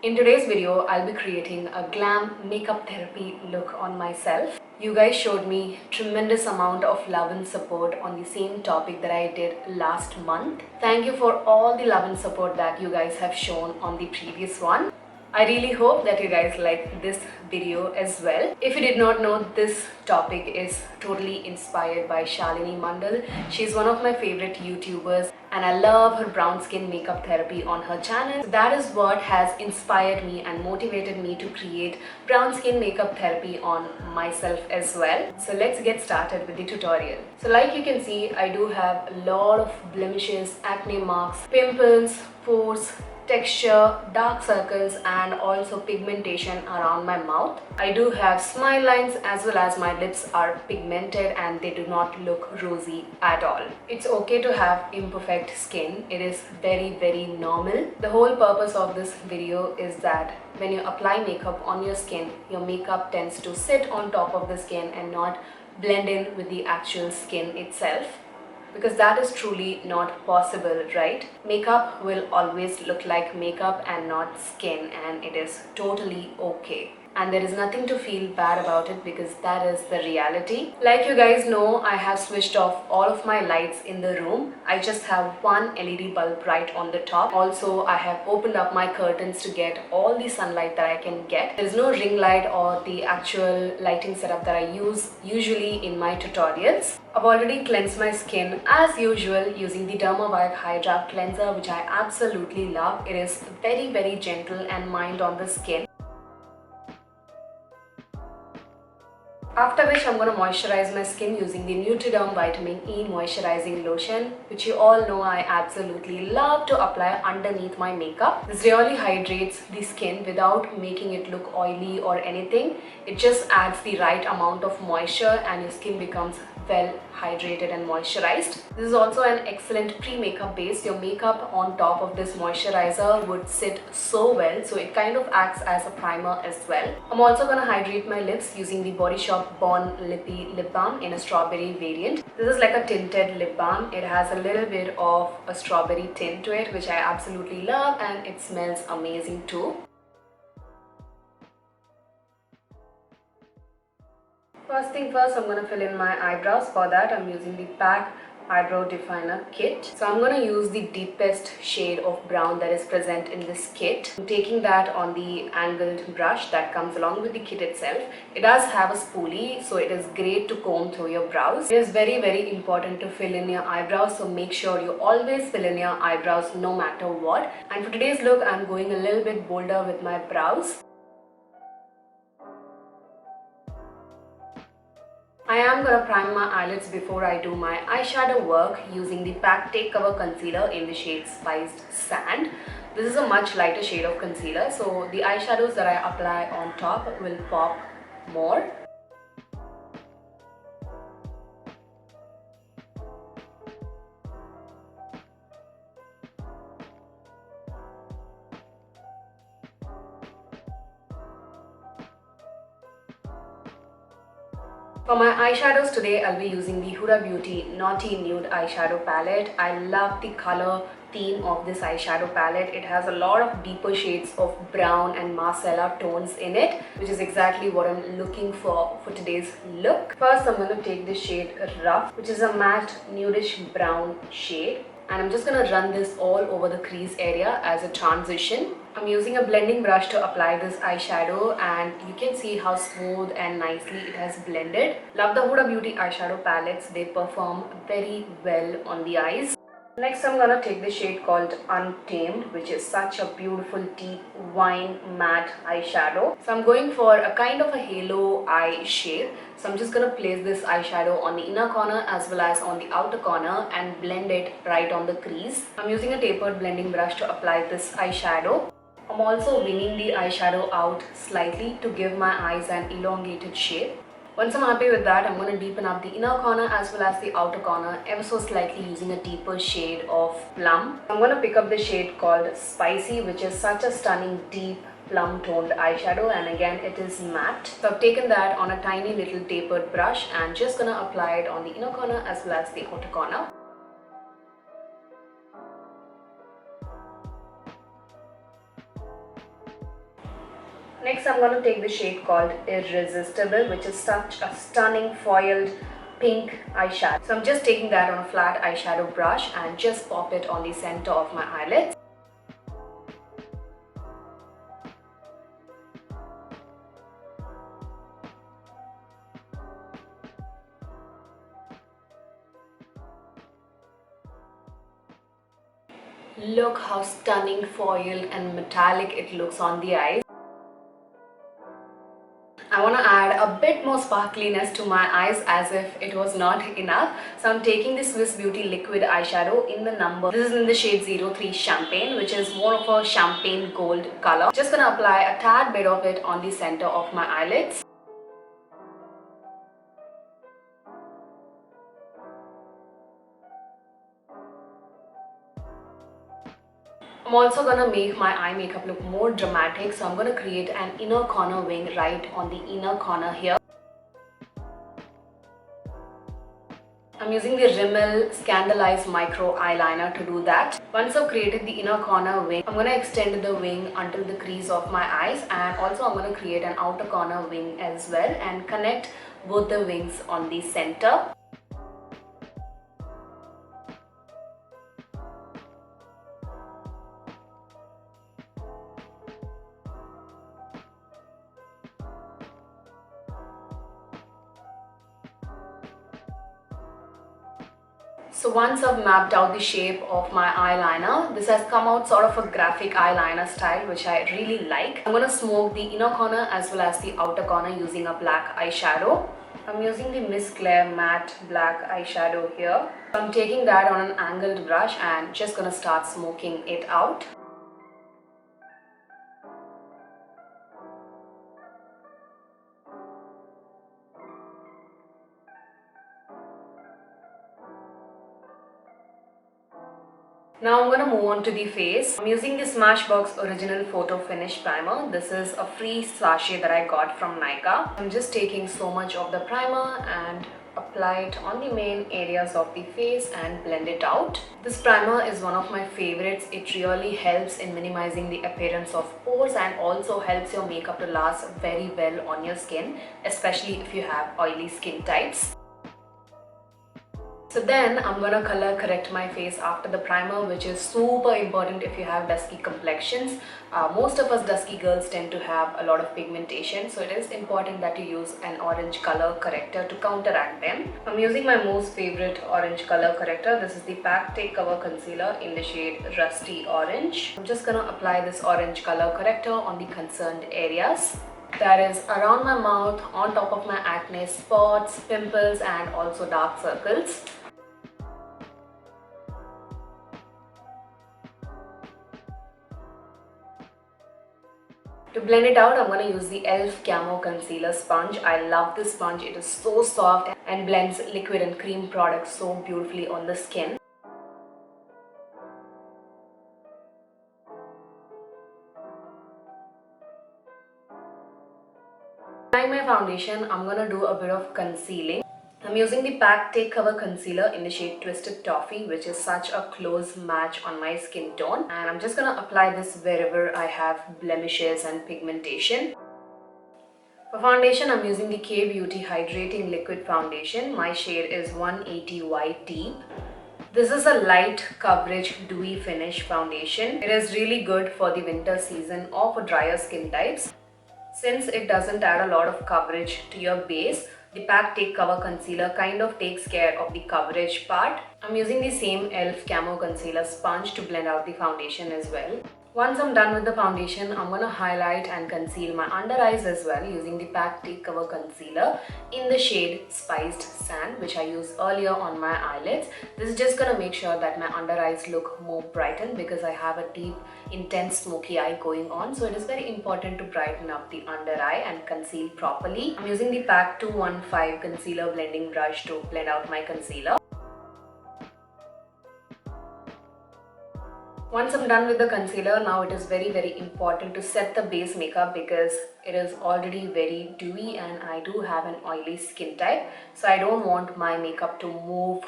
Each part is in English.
In today's video, I'll be creating a glam makeup therapy look on myself. You guys showed me tremendous amount of love and support on the same topic that I did last month. Thank you for all the love and support that you guys have shown on the previous one. I really hope that you guys like this video as well. If you did not know, this topic is totally inspired by Shalini Mandal. She's one of my favorite YouTubers and I love her brown skin makeup therapy on her channel. That is what has inspired me and motivated me to create brown skin makeup therapy on myself as well. So let's get started with the tutorial. So like you can see, I do have a lot of blemishes, acne marks, pimples, pores, texture, dark circles and also pigmentation around my mouth. I do have smile lines as well as my lips are pigmented and they do not look rosy at all. It's okay to have imperfect skin. It is very normal. The whole purpose of this video is that when you apply makeup on your skin, your makeup tends to sit on top of the skin and not blend in with the actual skin itself. Because that is truly not possible, right? Makeup will always look like makeup and not skin, and it is totally okay. And there is nothing to feel bad about it because that is the reality. Like you guys know, I have switched off all of my lights in the room. I just have one LED bulb right on the top. Also, I have opened up my curtains to get all the sunlight that I can get. There is no ring light or the actual lighting setup that I use usually in my tutorials. I've already cleansed my skin as usual using the Dermavive Hydra cleanser, which I absolutely love. It is very gentle and mild on the skin. After which I'm going to moisturize my skin using the Neutriderm Vitamin E Moisturizing Lotion, which you all know I absolutely love to apply underneath my makeup. This really hydrates the skin without making it look oily or anything. It just adds the right amount of moisture and your skin becomes well hydrated and moisturized. This is also an excellent pre-makeup base. Your makeup on top of this moisturizer would sit so well, so it kind of acts as a primer as well. I'm also going to hydrate my lips using the Body Shop Born Lippy Lip Balm in a strawberry variant. This is like a tinted lip balm. It has a little bit of a strawberry tint to it, which I absolutely love, and it smells amazing too. First thing first, I'm going to fill in my eyebrows. For that, I'm using the PAC Eyebrow Definer Kit. So I'm going to use the deepest shade of brown that is present in this kit. I'm taking that on the angled brush that comes along with the kit itself. It does have a spoolie, so it is great to comb through your brows. It is very important to fill in your eyebrows, so make sure you always fill in your eyebrows no matter what. And for today's look, I'm going a little bit bolder with my brows. I am going to prime my eyelids before I do my eyeshadow work using the PAC Take Cover Concealer in the shade Spiced Sand. This is a much lighter shade of concealer, so the eyeshadows that I apply on top will pop more. For my eyeshadows today, I'll be using the Huda Beauty Naughty Nude eyeshadow palette. I love the color theme of this eyeshadow palette. It has a lot of deeper shades of brown and mascara tones in it, which is exactly what I'm looking for today's look. First, I'm going to take the shade Rough, which is a matte nudish brown shade. And I'm just going to run this all over the crease area as a transition. I'm using a blending brush to apply this eyeshadow and you can see how smooth and nicely it has blended. Love the Huda Beauty eyeshadow palettes. They perform very well on the eyes. Next, I'm gonna take the shade called Untamed, which is such a beautiful deep wine matte eyeshadow. So I'm going for a kind of a halo eye shape. So I'm just gonna place this eyeshadow on the inner corner as well as on the outer corner and blend it right on the crease. I'm using a tapered blending brush to apply this eyeshadow. I'm also winging the eyeshadow out slightly to give my eyes an elongated shape. Once I'm happy with that, I'm going to deepen up the inner corner as well as the outer corner ever so slightly using a deeper shade of Plum. I'm going to pick up the shade called Spicy, which is such a stunning deep plum toned eyeshadow, and again it is matte. So I've taken that on a tiny little tapered brush and just going to apply it on the inner corner as well as the outer corner. Next, I'm going to take the shade called Irresistible, which is such a stunning foiled pink eyeshadow. So I'm just taking that on a flat eyeshadow brush and just pop it on the center of my eyelids. Look how stunning foiled and metallic it looks on the eyes. I want to add a bit more sparkliness to my eyes as if it was not enough. So I'm taking the Swiss Beauty liquid eyeshadow in the number. This is in the shade 03 Champagne, which is more of a champagne gold color. Just gonna apply a tad bit of it on the center of my eyelids. I'm also gonna make my eye makeup look more dramatic, so I'm gonna create an inner corner wing right on the inner corner here. I'm using the Rimmel Scandaleyes Micro Eyeliner to do that. Once I've created the inner corner wing, I'm going to extend the wing until the crease of my eyes, and also I'm going to create an outer corner wing as well and connect both the wings on the center. So once I've mapped out the shape of my eyeliner, this has come out sort of a graphic eyeliner style, which I really like. I'm going to smoke the inner corner as well as the outer corner using a black eyeshadow. I'm using the Miss Claire matte black eyeshadow here. So I'm taking that on an angled brush and just going to start smoking it out. Now I'm going to move on to the face. I'm using the Smashbox Original Photo Finish Primer. This is a free sachet that I got from Nykaa. I'm just taking so much of the primer and apply it on the main areas of the face and blend it out. This primer is one of my favorites. It really helps in minimizing the appearance of pores and also helps your makeup to last very well on your skin, especially if you have oily skin types. So then I'm gonna color correct my face after the primer, which is super important if you have dusky complexions. Most of us dusky girls tend to have a lot of pigmentation, so it is important that you use an orange color corrector to counteract them. I'm using my most favorite orange color corrector. This is the PAC Take Cover Concealer in the shade Rusty Orange. I'm just gonna apply this orange color corrector on the concerned areas. That is around my mouth, on top of my acne spots, pimples and also dark circles. To blend it out, I'm going to use the e.l.f. Camo Concealer Sponge. I love this sponge. It is so soft and blends liquid and cream products so beautifully on the skin. Applying my foundation, I'm going to do a bit of concealing. I'm using the PAC Take Cover Concealer in the shade Twisted Toffee, which is such a close match on my skin tone. And I'm just going to apply this wherever I have blemishes and pigmentation. For foundation, I'm using the K-Beauty Hydrating Liquid Foundation. My shade is 180 White Deep. This is a light coverage dewy finish foundation. It is really good for the winter season or for drier skin types. Since it doesn't add a lot of coverage to your base, the PAC Take Cover Concealer kind of takes care of the coverage part. I'm using the same e.l.f. Camo Concealer Sponge to blend out the foundation as well. Once I'm done with the foundation, I'm going to highlight and conceal my under eyes as well using the PAC Take Cover Concealer in the shade Spiced Sand, which I used earlier on my eyelids. This is just going to make sure that my under eyes look more brightened because I have a deep, intense smoky eye going on. So it is very important to brighten up the under eye and conceal properly. I'm using the PAC 215 Concealer Blending Brush to blend out my concealer. Once I'm done with the concealer, now it is very important to set the base makeup because it is already very dewy and I do have an oily skin type. So I don't want my makeup to move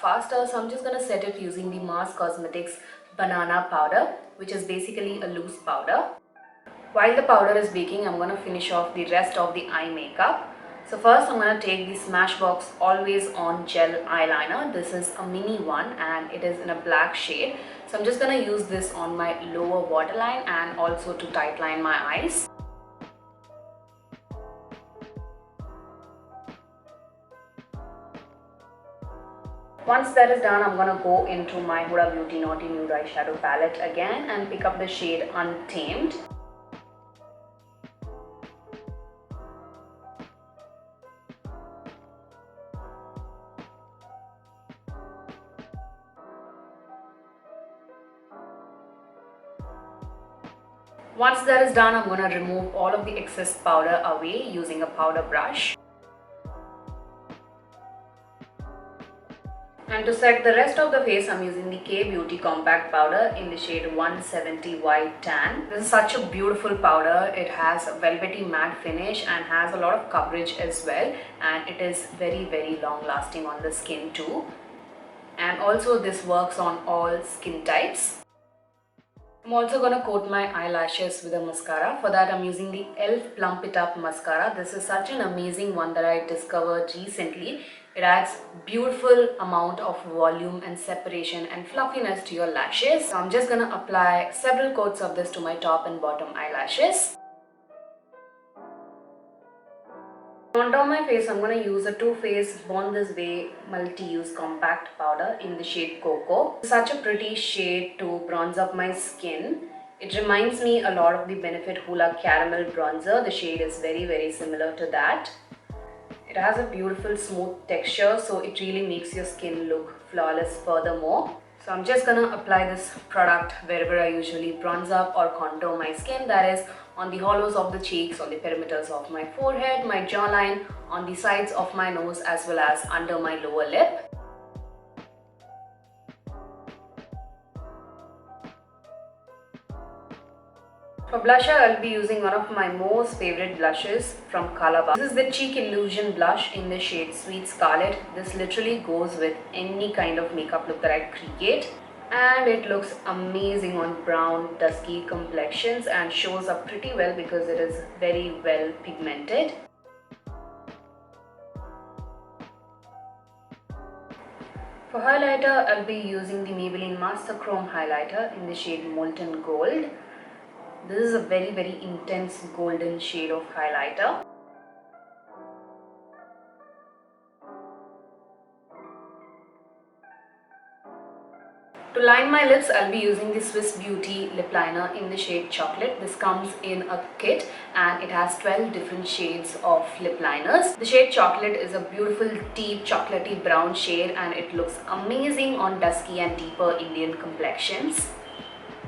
faster. So I'm just going to set it using the Mars Cosmetics Banana Powder, which is basically a loose powder. While the powder is baking, I'm going to finish off the rest of the eye makeup. So first I'm going to take the Smashbox Always On Gel Eyeliner. This is a mini one and it is in a black shade. So I'm just going to use this on my lower waterline and also to tightline my eyes. Once that is done, I'm going to go into my Huda Beauty Naughty Nude eyeshadow palette again and pick up the shade Untamed. Once that is done, I'm going to remove all of the excess powder away using a powder brush. And to set the rest of the face, I'm using the K Beauty Compact Powder in the shade 170 White Tan. This is such a beautiful powder. It has a velvety matte finish and has a lot of coverage as well. And it is very long lasting on the skin too. And also this works on all skin types. I'm also going to coat my eyelashes with a mascara. For that, I'm using the e.l.f. Plump It Up Mascara. This is such an amazing one that I discovered recently. It adds beautiful amount of volume and separation and fluffiness to your lashes. So I'm just going to apply several coats of this to my top and bottom eyelashes. On top of my face, I'm going to use a Too Faced Born This Way Multi-Use Compact Powder in the shade Cocoa. Such a pretty shade to bronze up my skin. It reminds me a lot of the Benefit Hoola Caramel Bronzer. The shade is very similar to that. It has a beautiful smooth texture, so it really makes your skin look flawless furthermore. So I'm just gonna apply this product wherever I usually bronze up or contour my skin, that is on the hollows of the cheeks, on the perimeters of my forehead, my jawline, on the sides of my nose as well as under my lower lip. For blusher, I'll be using one of my most favorite blushes from Colorbar. This is the Cheek Illusion blush in the shade Sweet Scarlet. This literally goes with any kind of makeup look that I create. And it looks amazing on brown, dusky complexions and shows up pretty well because it is very well pigmented. For highlighter, I'll be using the Maybelline Master Chrome highlighter in the shade Molten Gold. This is a very intense golden shade of highlighter. To line my lips, I'll be using the Swiss Beauty lip liner in the shade Chocolate. This comes in a kit and it has 12 different shades of lip liners. The shade Chocolate is a beautiful deep chocolatey brown shade and it looks amazing on dusky and deeper Indian complexions.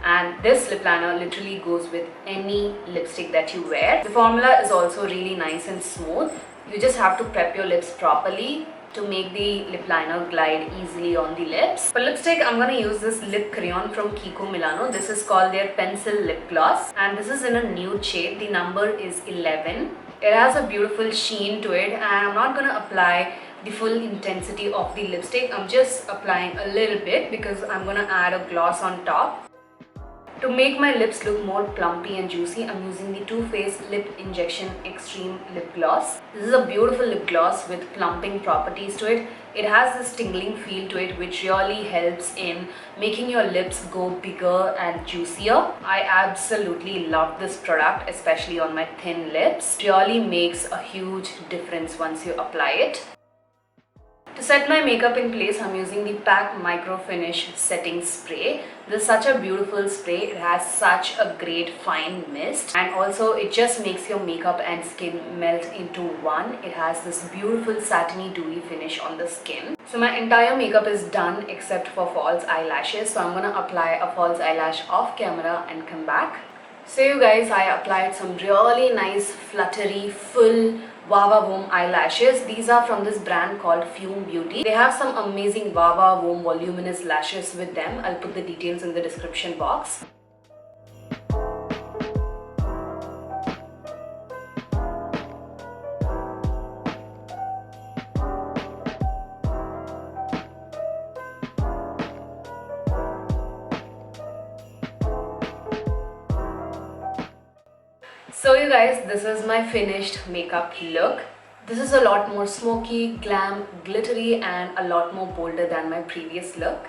And this lip liner literally goes with any lipstick that you wear. The formula is also really nice and smooth. You just have to prep your lips properly to make the lip liner glide easily on the lips. For lipstick, I'm going to use this lip crayon from Kiko Milano. This is called their Pencil Lip Gloss and this is in a nude shade. The number is 11. It has a beautiful sheen to it and I'm not going to apply the full intensity of the lipstick. I'm just applying a little bit because I'm going to add a gloss on top. To make my lips look more plumpy and juicy, I'm using the Too Faced Lip Injection Extreme Lip Gloss. This is a beautiful lip gloss with plumping properties to it. It has this tingling feel to it which really helps in making your lips go bigger and juicier. I absolutely love this product, especially on my thin lips. It really makes a huge difference once you apply it. To set my makeup in place, I'm using the PAC Micro Finish Setting Spray. This is such a beautiful spray. It has such a great fine mist and also it just makes your makeup and skin melt into one. It has this beautiful satiny dewy finish on the skin. So my entire makeup is done except for false eyelashes. So I'm going to apply a false eyelash off camera and come back. So you guys, I applied some really nice fluttery full Wawa Womb eyelashes. These are from this brand called Fiume Beauty. They have some amazing Wawa Womb voluminous lashes with them. I'll put the details in the description box. So you guys, this is my finished makeup look. This is a lot more smoky, glam, glittery and a lot more bolder than my previous look.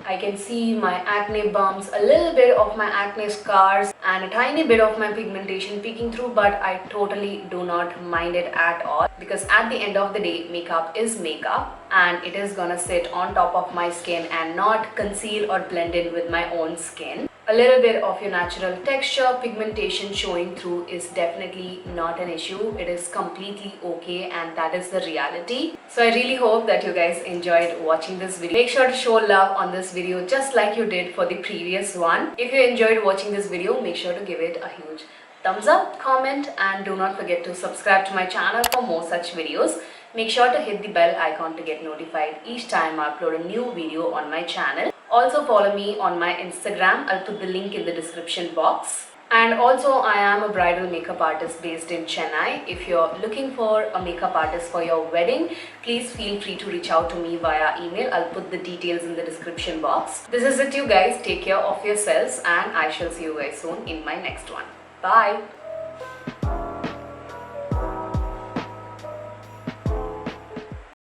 I can see my acne bumps, a little bit of my acne scars and a tiny bit of my pigmentation peeking through, but I totally do not mind it at all because at the end of the day, makeup is makeup and it is gonna sit on top of my skin and not conceal or blend in with my own skin. A little bit of your natural texture, pigmentation showing through is definitely not an issue. It is completely okay and that is the reality. So I really hope that you guys enjoyed watching this video. Make sure to show love on this video just like you did for the previous one. If you enjoyed watching this video, make sure to give it a huge thumbs up, comment and do not forget to subscribe to my channel for more such videos. Make sure to hit the bell icon to get notified each time I upload a new video on my channel. Also follow me on my Instagram. I'll put the link in the description box. And also I am a bridal makeup artist based in Chennai. If you're looking for a makeup artist for your wedding, please feel free to reach out to me via email. I'll put the details in the description box. This is it you guys. Take care of yourselves and I shall see you guys soon in my next one. Bye.